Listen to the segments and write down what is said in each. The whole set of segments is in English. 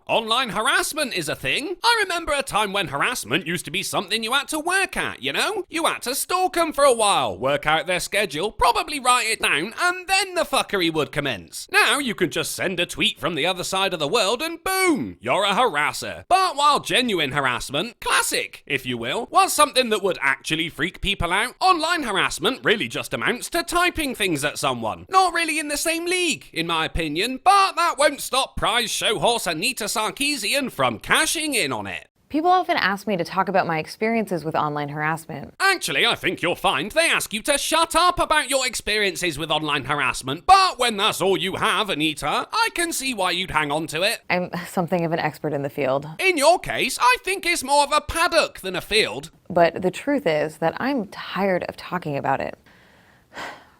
online harassment is a thing. I remember a time when harassment used to be something you had to work at, you know? You had to stalk them for a while, work out their schedule, probably write it down, and then the fuckery would commence. Now you can just send a tweet from the other side of the world and boom, you're a harasser. But while genuine harassment, classic, if you will, was something that would actually freak people out, online harassment really just amounts to typing things at someone. Not really in the same league, in my opinion, but that won't stop prize show horse Anita Sarkeesian from cashing in on it. People often ask me to talk about my experiences with online harassment. Actually, I think you'll find they ask you to shut up about your experiences with online harassment, but when that's all you have, Anita, I can see why you'd hang on to it. I'm something of an expert in the field. In your case, I think it's more of a paddock than a field. But the truth is that I'm tired of talking about it.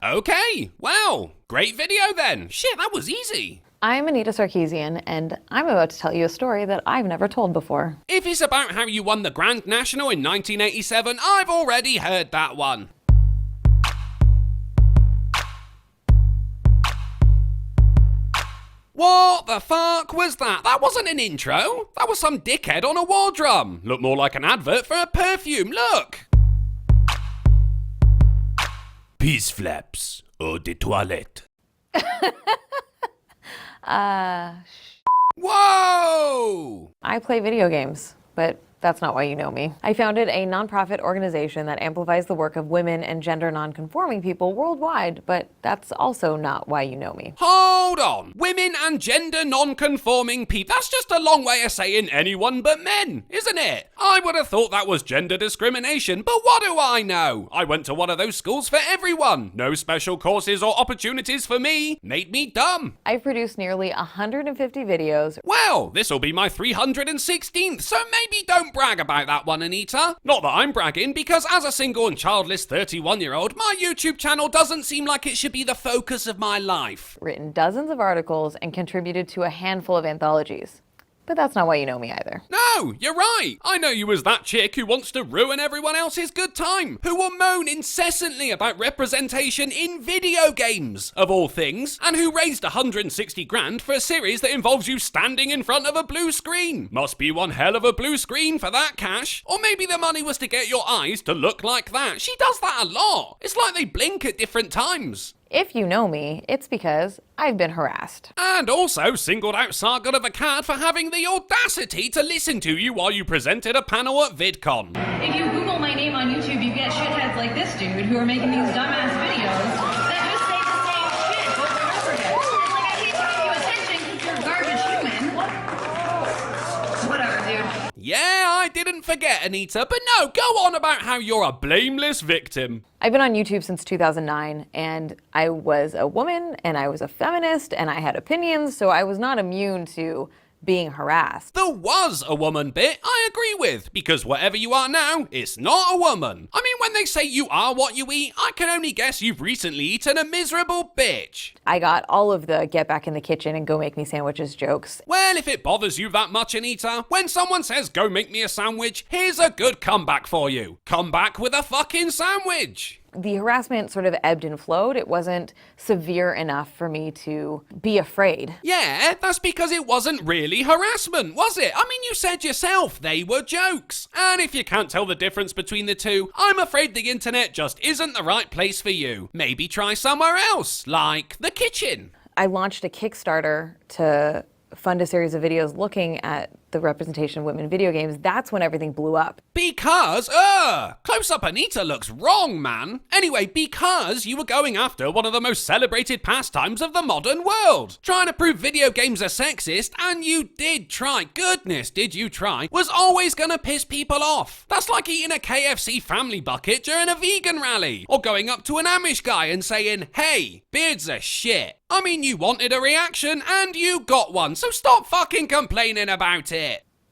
Okay, well, great video then. Shit, that was easy. I'm Anita Sarkeesian, and I'm about to tell you a story that I've never told before. If it's about how you won the Grand National in 1987, I've already heard that one. What the fuck was that? That wasn't an intro. That was some dickhead on a war drum. Looked more like an advert for a perfume, look. Peace flaps, eau de toilette. Whoa! I play video games, but that's not why you know me. I founded a nonprofit organization that amplifies the work of women and gender non-conforming people worldwide, but that's also not why you know me. Hold on. Women and gender non-conforming people. That's just a long way of saying anyone but men, isn't it? I would have thought that was gender discrimination, but what do I know? I went to one of those schools for everyone. No special courses or opportunities for me. Made me dumb. I've produced nearly 150 videos. Well, this'll be my 316th, so maybe don't brag about that one, Anita. Not that I'm bragging, because as a single and childless 31-year-old, my YouTube channel doesn't seem like it should be the focus of my life. Written dozens of articles, and contributed to a handful of anthologies. But that's not why you know me either. No, you're right. I know you as that chick who wants to ruin everyone else's good time, who will moan incessantly about representation in video games, of all things, and who raised 160 grand for a series that involves you standing in front of a blue screen. Must be one hell of a blue screen for that cash. Or maybe the money was to get your eyes to look like that. She does that a lot. It's like they blink at different times. If you know me, it's because I've been harassed. And also singled out Sargon of Akkad for having the audacity to listen to you while you presented a panel at VidCon. If you Google my name on YouTube, you get shitheads like this dude who are making these dumbass videos that just say the same shit over and over again. It's like, I hate to give you attention because you're a garbage human. Whatever, dude. Yeah, I didn't forget, Anita, but no, go on about how you're a blameless victim. I've been on YouTube since 2009, and I was a woman, and I was a feminist, and I had opinions, so I was not immune to being harassed. There was a woman bit, I agree with, because whatever you are now, it's not a woman. I mean, when they say you are what you eat, I can only guess you've recently eaten a miserable bitch. I got all of the get back in the kitchen and go make me sandwiches jokes. Well, if it bothers you that much, Anita, when someone says go make me a sandwich, here's a good comeback for you. Come back with a fucking sandwich. The harassment sort of ebbed and flowed. It wasn't severe enough for me to be afraid. Yeah, that's because it wasn't really harassment, was it? I mean, you said yourself, they were jokes. And if you can't tell the difference between the two, I'm afraid the internet just isn't the right place for you. Maybe try somewhere else, like the kitchen. I launched a Kickstarter to fund a series of videos looking at the representation of women in video games. That's when everything blew up. Because, Close-up Anita looks wrong, man. Anyway, because you were going after one of the most celebrated pastimes of the modern world. Trying to prove video games are sexist, and you did try, goodness did you try, was always gonna piss people off. That's like eating a KFC family bucket during a vegan rally, or going up to an Amish guy and saying, hey, beards are shit. I mean, you wanted a reaction, and you got one, so stop fucking complaining about it.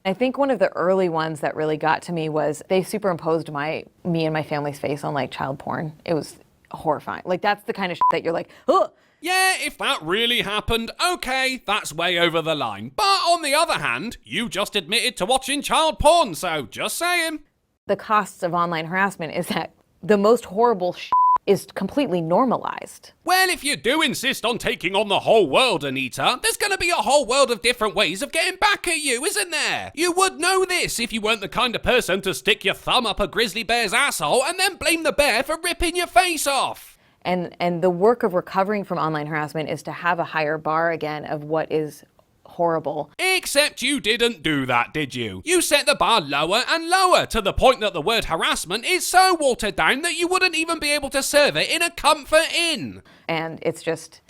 I think one of the early ones that really got to me was they superimposed me and my family's face on like child porn. It was horrifying. Like that's the kind of shit that you're like, oh. Yeah, if that really happened, okay, that's way over the line. But on the other hand, you just admitted to watching child porn, so just saying. The costs of online harassment is that the most horrible shit is completely normalized. Well, if you do insist on taking on the whole world, Anita, there's gonna be a whole world of different ways of getting back at you, isn't there? You would know this if you weren't the kind of person to stick your thumb up a grizzly bear's asshole and then blame the bear for ripping your face off. And the work of recovering from online harassment is to have a higher bar again of what is horrible. Except you didn't do that, did you? You set the bar lower and lower to the point that the word harassment is so watered down that you wouldn't even be able to serve it in a comfort inn. And it's just...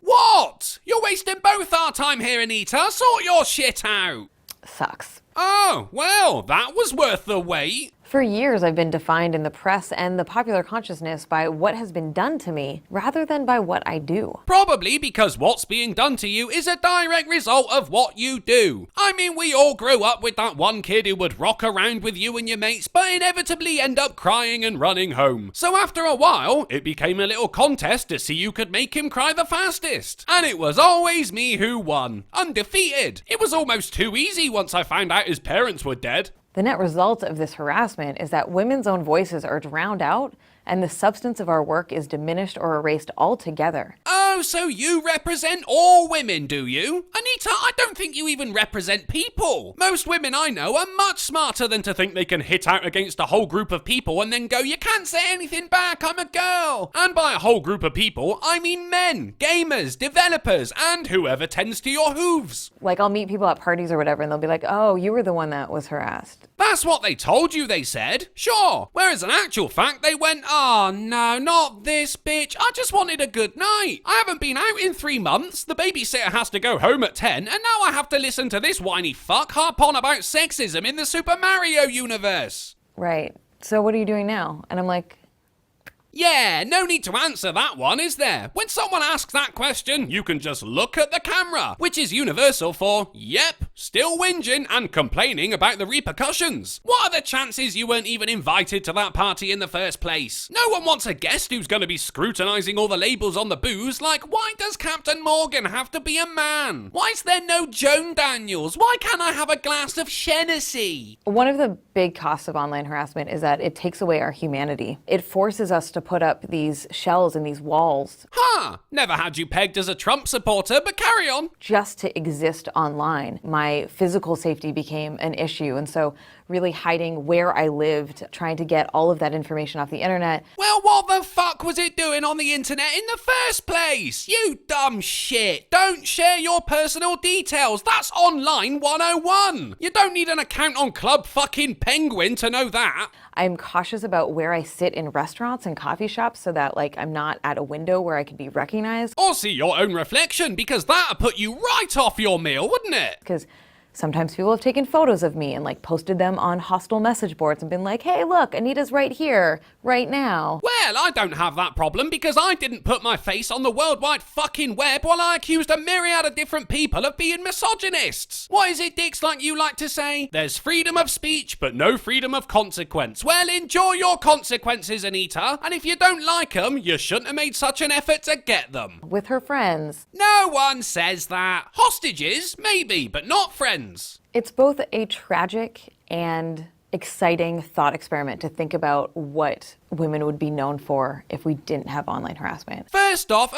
What? You're wasting both our time here, Anita. Sort your shit out. sucks. Oh, well, that was worth the wait. For years, I've been defined in the press and the popular consciousness by what has been done to me, rather than by what I do. Probably because what's being done to you is a direct result of what you do. I mean, we all grew up with that one kid who would rock around with you and your mates, but inevitably end up crying and running home. So after a while, it became a little contest to see who could make him cry the fastest. And it was always me who won. Undefeated. It was almost too easy once I found out his parents were dead. The net result of this harassment is that women's own voices are drowned out and the substance of our work is diminished or erased altogether. Oh, so you represent all women, do you? Anita, I don't think you even represent people. Most women I know are much smarter than to think they can hit out against a whole group of people and then go, you can't say anything back, I'm a girl. And by a whole group of people, I mean men, gamers, developers, and whoever tends to your hooves. Like, I'll meet people at parties or whatever and they'll be like, oh, you were the one that was harassed. That's what they told you, they said. Sure. Whereas in actual fact, they went, oh no, not this bitch. I just wanted a good night. I haven't been out in 3 months. The babysitter has to go home at 10, and now I have to listen to this whiny fuck harp on about sexism in the Super Mario universe. Right. So what are you doing now? And I'm like, Yeah, no need to answer that one, is there? When someone asks that question, you can just look at the camera, which is universal for, yep, still whinging and complaining about the repercussions. What are the chances you weren't even invited to that party in the first place? No one wants a guest who's going to be scrutinizing all the labels on the booze, like, why does Captain Morgan have to be a man? Why is there no Joan Daniels? Why can't I have a glass of Hennessy? one of the big costs of online harassment is that it takes away our humanity. It forces us to put up these shells and these walls Huh, never had you pegged as a Trump supporter, but carry on. just to exist online. My physical safety became an issue, and so really hiding where I lived, trying to get all of that information off the internet. Well, what the fuck was it doing on the internet in the first place? You dumb shit. Don't share your personal details. That's online 101. You don't need an account on Club fucking Penguin to know that. I'm cautious about where I sit in restaurants and coffee shops so that, like, I'm not at a window where I could be recognized. Or see your own reflection, because that'd put you right off your meal, wouldn't it? Because sometimes people have taken photos of me and, like, posted them on hostile message boards and been like, hey, look, Anita's right here, right now. Well, I don't have that problem because I didn't put my face on the worldwide fucking web while I accused a myriad of different people of being misogynists. What is it, dicks like you like to say? There's freedom of speech, but no freedom of consequence. Well, enjoy your consequences, Anita, and if you don't like them, you shouldn't have made such an effort to get them. With her friends. No one says that. Hostages, maybe, but not friends. It's both a tragic and exciting thought experiment to think about what women would be known for if we didn't have online harassment. First off,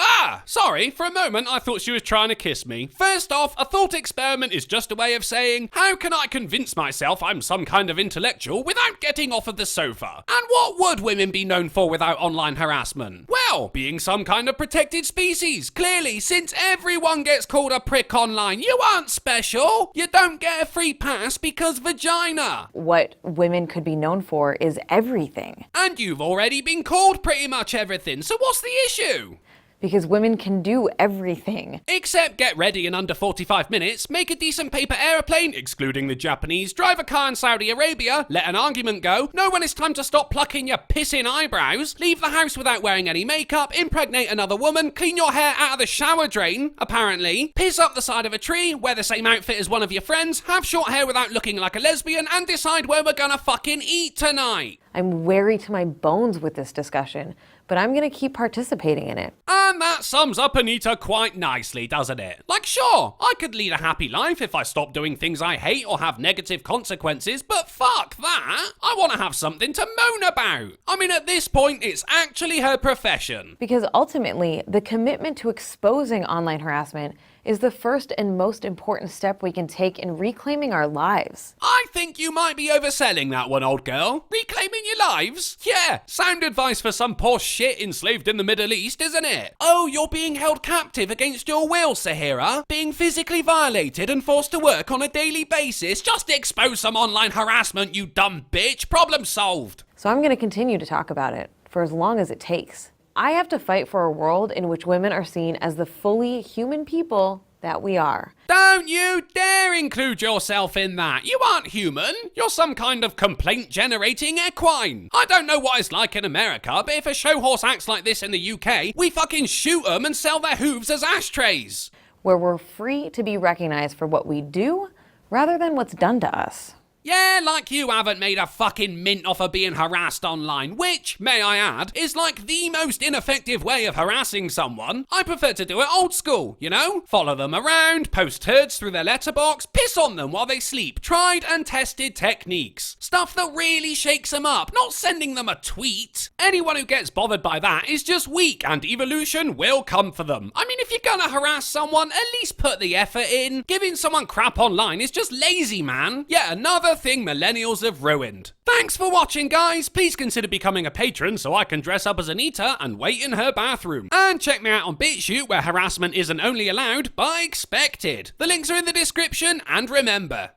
sorry, for a moment I thought she was trying to kiss me. First off, a thought experiment is just a way of saying, how can I convince myself I'm some kind of intellectual without getting off of the sofa? And what would women be known for without online harassment? Well, being some kind of protected species. Clearly, since everyone gets called a prick online, you aren't special. You don't get a free pass because vagina. What women could be known for is everything. And you've already been called pretty much everything, so what's the issue? Because women can do everything. Except get ready in under 45 minutes, make a decent paper aeroplane, excluding the Japanese, drive a car in Saudi Arabia, let an argument go, know when it's time to stop plucking your pissing eyebrows, leave the house without wearing any makeup, impregnate another woman, clean your hair out of the shower drain, apparently, piss up the side of a tree, wear the same outfit as one of your friends, have short hair without looking like a lesbian, and decide where we're gonna fucking eat tonight. I'm wary to my bones with this discussion, but I'm gonna keep participating in it. And that sums up Anita quite nicely, doesn't it? Like, sure, I could lead a happy life if I stopped doing things I hate or have negative consequences, but fuck that. I want to have something to moan about. I mean, at this point, it's actually her profession. Because ultimately, the commitment to exposing online harassment is the first and most important step we can take in reclaiming our lives. I think you might be overselling that one, old girl. Reclaiming your lives? Yeah, sound advice for some poor shit enslaved in the Middle East, isn't it? Oh, you're being held captive against your will, Sahira? Being physically violated and forced to work on a daily basis? Just expose some online harassment, you dumb bitch. Problem solved. So I'm going to continue to talk about it for as long as it takes. I have to fight for a world in which women are seen as the fully human people that we are. Don't you dare include yourself in that. You aren't human. You're some kind of complaint-generating equine. I don't know what it's like in America, but if a show horse acts like this in the UK, we fucking shoot them and sell their hooves as ashtrays. Where we're free to be recognized for what we do rather than what's done to us. Yeah, like you haven't made a fucking mint off of being harassed online, which, may I add, is like the most ineffective way of harassing someone. I prefer to do it old school, you know? Follow them around, post turds through their letterbox, piss on them while they sleep. Tried and tested techniques. Stuff that really shakes them up, not sending them a tweet. Anyone who gets bothered by that is just weak, and evolution will come for them. I mean, if you're gonna harass someone, at least put the effort in. Giving someone crap online is just lazy, man. Yet another thing millennials have ruined. Thanks for watching, guys. Please consider becoming a patron so I can dress up as Anita and wait in her bathroom. And check me out on BitChute, where harassment isn't only allowed, but expected. The links are in the description, and remember,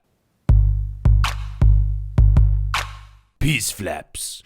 peace flaps.